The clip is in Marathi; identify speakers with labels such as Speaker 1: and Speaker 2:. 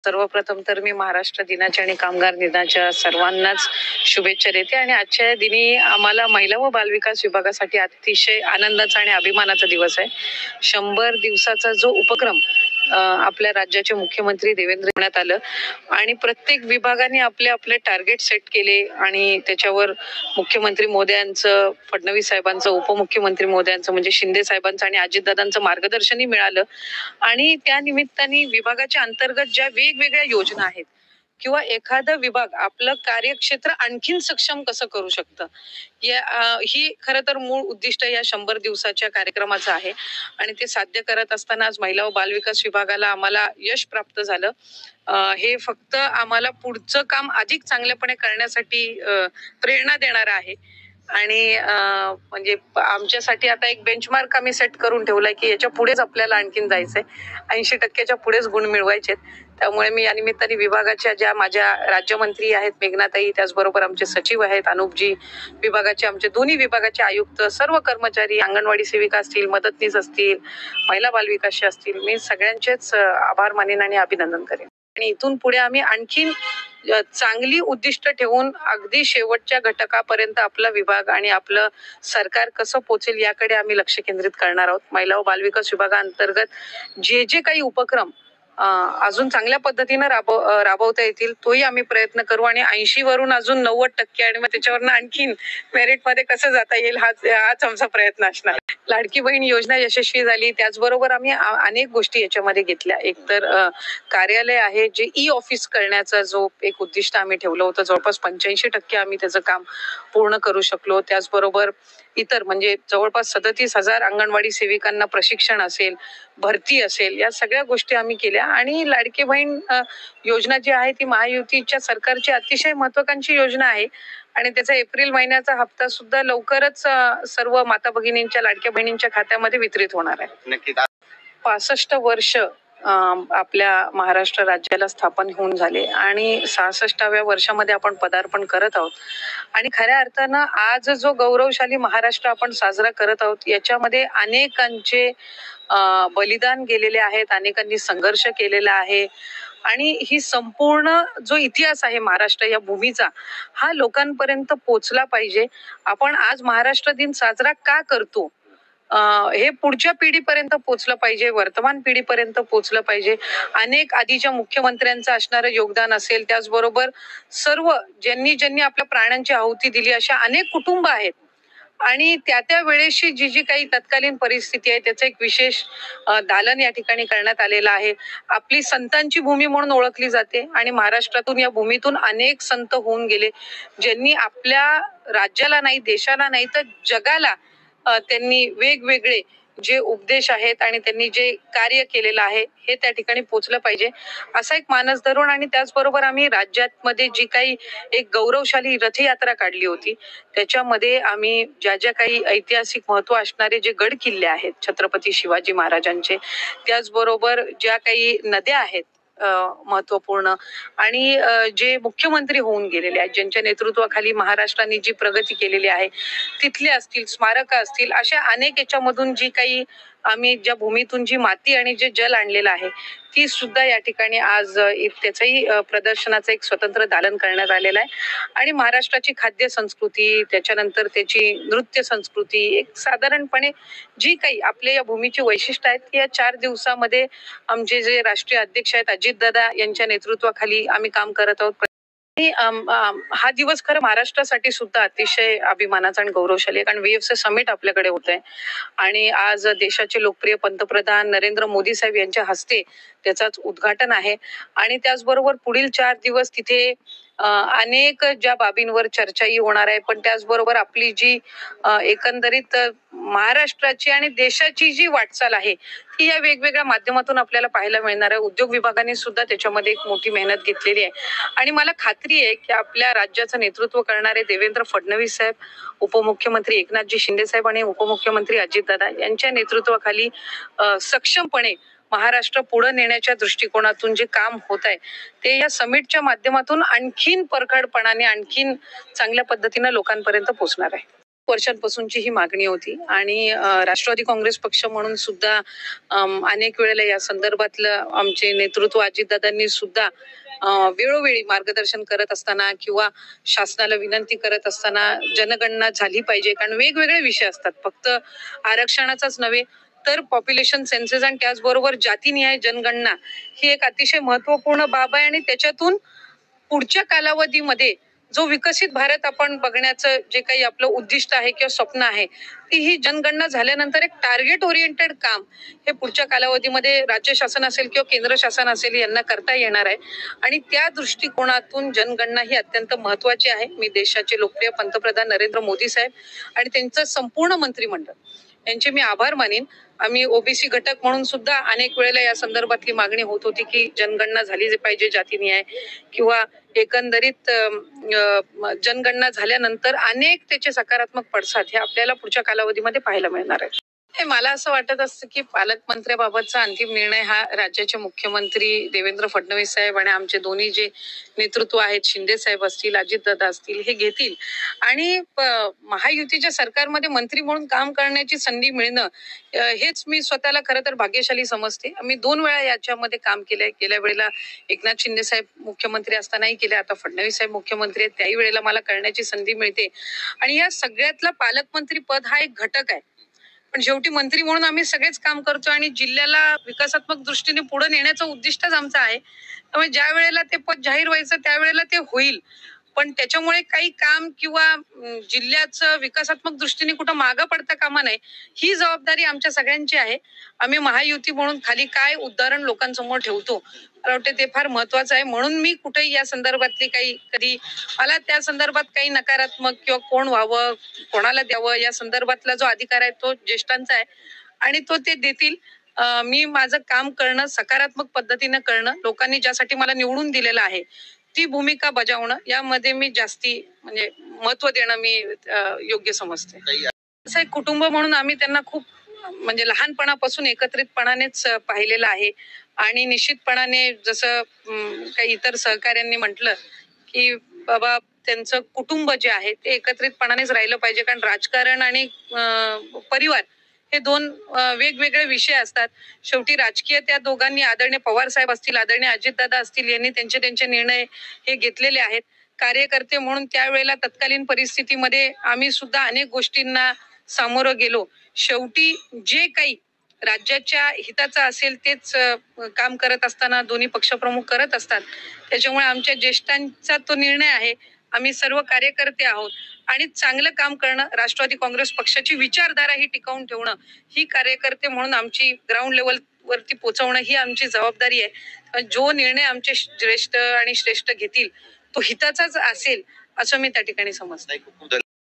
Speaker 1: सर्वप्रथम तर मी महाराष्ट्र दिनाच्या आणि कामगार दिनाच्या सर्वांनाच शुभेच्छा देते आणि आजच्या दिनी आम्हाला महिला व बालविकास विभागासाठी अतिशय आनंदाचा आणि अभिमानाचा दिवस आहे. 100 दिवसाचा जो उपक्रम आपल्या राज्याचे मुख्यमंत्री देवेंद्र करण्यात आलं आणि प्रत्येक विभागाने आपले आपले टार्गेट सेट केले आणि त्याच्यावर मुख्यमंत्री मोदयांचं, फडणवीस साहेबांचं, उपमुख्यमंत्री मोदयांचं म्हणजे शिंदे साहेबांचं आणि अजितदादांचं मार्गदर्शनही मिळालं आणि त्या निमित्ताने विभागाच्या अंतर्गत ज्या वेगवेगळ्या योजना आहेत किंवा एखादा विभाग आपलं कार्यक्षेत्र आणखीन सक्षम कसं करू शकतं ही खरं तर मूळ उद्दिष्ट या 100 दिवसाच्या कार्यक्रमाचं आहे आणि ते साध्य करत असताना आज महिला व बालविकास विभागाला आम्हाला यश प्राप्त झालं. हे फक्त आम्हाला पुढचं काम अधिक चांगल्यापणे करण्यासाठी प्रेरणा देणार आहे आणि म्हणजे आमच्यासाठी आता एक बेंचमार्क आम्ही सेट करून ठेवलाय की याच्या पुढेच आपल्याला आणखीन जायचंय. 80% पुढेच गुण मिळवायचे. त्यामुळे मी या निमित्ताने विभागाच्या ज्या माझ्या राज्यमंत्री आहेत मेघनाताई, त्याचबरोबर आमचे सचिव आहेत अनुपजी, विभागाचे आमचे दोन्ही विभागाचे आयुक्त, सर्व कर्मचारी, अंगणवाडी सेविका असतील, मदतनीस असतील, महिला बालविकास असतील, मी सगळ्यांचेच आभार मानेन आणि अभिनंदन करेन. आणि इथून पुढे आम्ही आणखीन चांगली उद्दिष्ट ठेवून अगदी शेवटच्या घटकापर्यंत आपला विभाग आणि आपलं सरकार कसं पोचेल याकडे आम्ही लक्ष केंद्रित करणार आहोत. महिला व बालविकास विभागाअंतर्गत जे जे काही उपक्रम अजून चांगल्या पद्धतीनं राबवता येतील तोही आम्ही प्रयत्न करू आणि 80 वरून अजून 90% आणि मग त्याच्यावरनं आणखीन मेरिट मध्ये कसं जाता येईल हाच आमचा प्रयत्न असणार. लाडकी बहीण योजना यशस्वी झाली. त्याचबरोबर आम्ही अनेक गोष्टी याच्यामध्ये घेतल्या. एकतर कार्यालय आहे जे ई ऑफिस करण्याचा जो एक उद्दिष्ट आम्ही ठेवलं होतं, जवळपास 85% आम्ही त्याचं काम पूर्ण करू शकलो. त्याचबरोबर इतर म्हणजे जवळपास 37,000 अंगणवाडी सेविकांना प्रशिक्षण असेल, भरती असेल, या सगळ्या गोष्टी आम्ही केल्या आणि लाडकी बहीण योजना जी आहे ती महायुतीच्या सरकारची अतिशय महत्वाकांक्षी योजना आहे आणि त्याचा एप्रिल महिन्याचा हप्ता सुद्धा लवकरच सर्व माता भगिनींच्या, लाडक्या बहिणींच्या खात्यामध्ये वितरित होणार आहे. नक्की 65 वर्ष आपल्या महाराष्ट्र राज्याला स्थापन होऊन झाले आणि 66व्या वर्षामध्ये आपण पदार्पण करत आहोत आणि खऱ्या अर्थानं आज जो गौरवशाली महाराष्ट्र आपण साजरा करत आहोत याच्यामध्ये अनेकांचे बलिदान गेलेले आहेत, अनेकांनी संघर्ष केलेला आहे आणि ही संपूर्ण जो इतिहास आहे महाराष्ट्र या भूमीचा हा लोकांपर्यंत पोचला पाहिजे. आपण आज महाराष्ट्र दिन साजरा का करतो हे पुढच्या पिढीपर्यंत पोचलं पाहिजे, वर्तमान पिढीपर्यंत पोचलं पाहिजे. अनेक आधीच्या मुख्यमंत्र्यांचं असणारं योगदान असेल, त्याचबरोबर सर्व ज्यांनी आपल्या प्राणांची आहुती दिली अशा अनेक कुटुंब आहेत आणि त्या वेळेशी जी काही तत्कालीन परिस्थिती आहे त्याचं एक विशेष दालन या ठिकाणी करण्यात आलेलं आहे. आपली संतांची भूमी म्हणून ओळखली जाते आणि महाराष्ट्रातून या भूमीतून अनेक संत होऊन गेले ज्यांनी आपल्या राज्याला नाही, देशाला नाही तर जगाला त्यांनी वेगवेगळे जे उपदेश आहेत आणि त्यांनी जे कार्य केलेलं आहे हे त्या ठिकाणी पोचलं पाहिजे असा एक मानस धरून आणि त्याचबरोबर आम्ही राज्यात मध्ये जी काही एक गौरवशाली रथयात्रा काढली होती त्याच्यामध्ये आम्ही ज्या काही ऐतिहासिक महत्व असणारे जे गड किल्ले आहेत छत्रपती शिवाजी महाराजांचे, त्याचबरोबर ज्या काही नद्या आहेत महत्वपूर्ण आणि जे मुख्यमंत्री होऊन गेलेले आहेत ज्यांच्या नेतृत्वाखाली महाराष्ट्राने जी प्रगती केलेली आहे तिथले असतील, स्मारक असतील, अशा अनेक याच्यामधून जी काही आम्ही ज्या भूमीतून जी माती आणि जे जल आणलेलं आहे ती सुद्धा या ठिकाणी आज त्याचंही प्रदर्शनाचं एक स्वतंत्र दालन करण्यात आलेलं आहे आणि महाराष्ट्राची खाद्य संस्कृती, त्याच्यानंतर त्याची नृत्य संस्कृती, एक साधारणपणे जी काही आपल्या या भूमीची वैशिष्ट्य आहेत या 4 दिवसामध्ये आमचे जे राष्ट्रीय अध्यक्ष आहेत अजितदादा यांच्या नेतृत्वाखाली आम्ही काम करत आहोत. हा दिवस खरं महाराष्ट्रासाठी सुद्धा अतिशय अभिमानाचा आणि गौरवशाली आहे कारण वेव्हचं समिट आपल्याकडे होत आहे आणि आज देशाचे लोकप्रिय पंतप्रधान नरेंद्र मोदी साहेब यांच्या हस्ते त्याचाच उद्घाटन आहे आणि त्याचबरोबर पुढील 4 दिवस तिथे अनेक ज्या बाबींवर चर्चाही होणार आहे पण त्याचबरोबर आपली जी एकंदरीत महाराष्ट्राची आणि देशाची जी वाटचाल आहे ती या वेगवेगळ्या माध्यमातून आपल्याला पाहायला मिळणार आहे. उद्योग विभागाने सुद्धा त्याच्यामध्ये एक मोठी मेहनत घेतलेली आहे आणि मला खात्री आहे की आपल्या राज्याचं नेतृत्व करणारे देवेंद्र फडणवीस साहेब, उपमुख्यमंत्री एकनाथजी शिंदे साहेब आणि उपमुख्यमंत्री अजितदादा यांच्या नेतृत्वाखाली सक्षमपणे महाराष्ट्र पुढे नेण्याच्या दृष्टिकोनातून जे काम होत आहे ते या समिटच्या माध्यमातून आणखीन परखडपणाने आणखीन चांगल्या पद्धतीने लोकांपर्यंत पोहोचणार आहे. वर्षांपासूनची ही मागणी होती आणि राष्ट्रवादी काँग्रेस पक्ष म्हणून सुद्धा अनेक वेळेला या संदर्भातलं आमचे नेतृत्व अजितदादांनी सुद्धा वेळोवेळी मार्गदर्शन करत असताना किंवा शासनाला विनंती करत असताना जनगणना झाली पाहिजे, कारण वेगवेगळे विषय असतात, फक्त आरक्षणाचाच नव्हे तर पॉप्युलेशन सेन्सस आणि त्याचबरोबर जातीनिहाय जनगणना ही एक अतिशय महत्वपूर्ण बाब आहे आणि त्याच्यातून पुढच्या कालावधीमध्ये जो विकसित भारत आपण बघण्याचं जे काही आपलं उद्दिष्ट आहे किंवा स्वप्न आहे, ती ही जनगणना झाल्यानंतर एक टार्गेट ओरिएंटेड काम हे पुढच्या कालावधीमध्ये राज्य शासन असेल किंवा केंद्र शासन असेल यांना करता येणार आहे आणि त्या दृष्टिकोनातून जनगणना ही अत्यंत महत्वाची आहे. मी देशाचे लोकप्रिय पंतप्रधान नरेंद्र मोदी साहेब आणि त्यांचं संपूर्ण मंत्रिमंडळ यांचे मी आभार मानेन. आम्ही ओबीसी घटक म्हणून सुद्धा अनेक वेळेला या संदर्भातली मागणी होत होती की जनगणना झाली पाहिजे जातीनिहाय किंवा एकंदरीत जनगणना झाल्यानंतर अनेक त्याचे सकारात्मक पडसाद हे आपल्याला पुढच्या कालावधीमध्ये पाहायला मिळणार आहे. मला असं वाटत असतं की पालकमंत्र्याबाबतचा अंतिम निर्णय हा राज्याचे मुख्यमंत्री देवेंद्र फडणवीस साहेब आणि आमचे दोन्ही जे नेतृत्व आहेत, शिंदे साहेब असतील, अजितदादा असतील, हे घेतील आणि महायुतीच्या सरकारमध्ये मंत्री म्हणून काम करण्याची संधी मिळणं हेच मी स्वतःला खरं तर भाग्यशाली समजते. मी 2 वेळा याच्यामध्ये काम केलंय. गेल्या वेळेला एकनाथ शिंदे साहेब मुख्यमंत्री असतानाही केले, आता फडणवीस साहेब मुख्यमंत्री आहेत त्याही वेळेला मला करण्याची संधी मिळते आणि या सगळ्यातला पालकमंत्री पद हा एक घटक आहे. पण शेवटी मंत्री म्हणून आम्ही सगळेच काम करतो आणि जिल्ह्याला विकासात्मक दृष्टीने पुढे नेण्याचं उद्दिष्टच आमचं आहे. त्यामुळे ज्या वेळेला ते पद जाहीर व्हायचं त्यावेळेला ते होईल, पण त्याच्यामुळे काही काम किंवा जिल्ह्याचं विकासात्मक दृष्टीने कुठं मागं पडता कामा नये, ही जबाबदारी आमच्या सगळ्यांची आहे. आम्ही महायुती म्हणून खाली काय उदाहरण लोकांसमोर ठेवतो, मला वाटते ते फार महत्वाचं आहे. म्हणून मी कुठेही या संदर्भातली कधी मला त्या संदर्भात काही नकारात्मक किंवा कोण व्हावं, कोणाला द्यावं या संदर्भातला जो अधिकार आहे तो ज्येष्ठांचा आहे आणि तो ते देतील. मी माझं काम करणं, सकारात्मक पद्धतीनं करणं, लोकांनी ज्यासाठी मला निवडून दिलेलं आहे ती भूमिका बजावणं, यामध्ये मी जास्ती म्हणजे महत्व देणं मी योग्य समजते. असं एक कुटुंब म्हणून आम्ही त्यांना खूप म्हणजे लहानपणापासून एकत्रितपणानेच पाहिलेलं आहे आणि निश्चितपणाने जसं काही इतर सहकाऱ्यांनी म्हटलं की बाबा त्यांचं कुटुंब जे आहे ते एकत्रितपणानेच राहिलं पाहिजे, कारण राजकारण आणि परिवार हे 2 वेगवेगळे विषय असतात. शेवटी राजकीय त्या दोघांनी, आदरणीय पवार साहेब असतील, आदरणीय अजितदादा असतील, यांनी त्यांचे निर्णय हे घेतलेले आहेत. कार्यकर्ते म्हणून त्यावेळेला तत्कालीन परिस्थितीमध्ये आम्ही सुद्धा अनेक गोष्टींना सामोरं गेलो. शेवटी जे काही राज्याच्या हिताचं असेल तेच काम करत असताना दोन्ही पक्षप्रमुख करत असतात. त्याच्यामुळे आमच्या ज्येष्ठांचा तो निर्णय आहे. आम्ही सर्व कार्यकर्ते आहोत आणि चांगलं काम करणं, राष्ट्रवादी काँग्रेस पक्षाची विचारधारा ही टिकवून ठेवणं, ही कार्यकर्ते म्हणून आमची ग्राउंड लेवल वरती पोहोचवणं ही आमची जबाबदारी आहे. जो निर्णय आमचे ज्येष्ठ आणि श्रेष्ठ घेतील तो हिताचाच असेल असं मी त्या ठिकाणी समजते.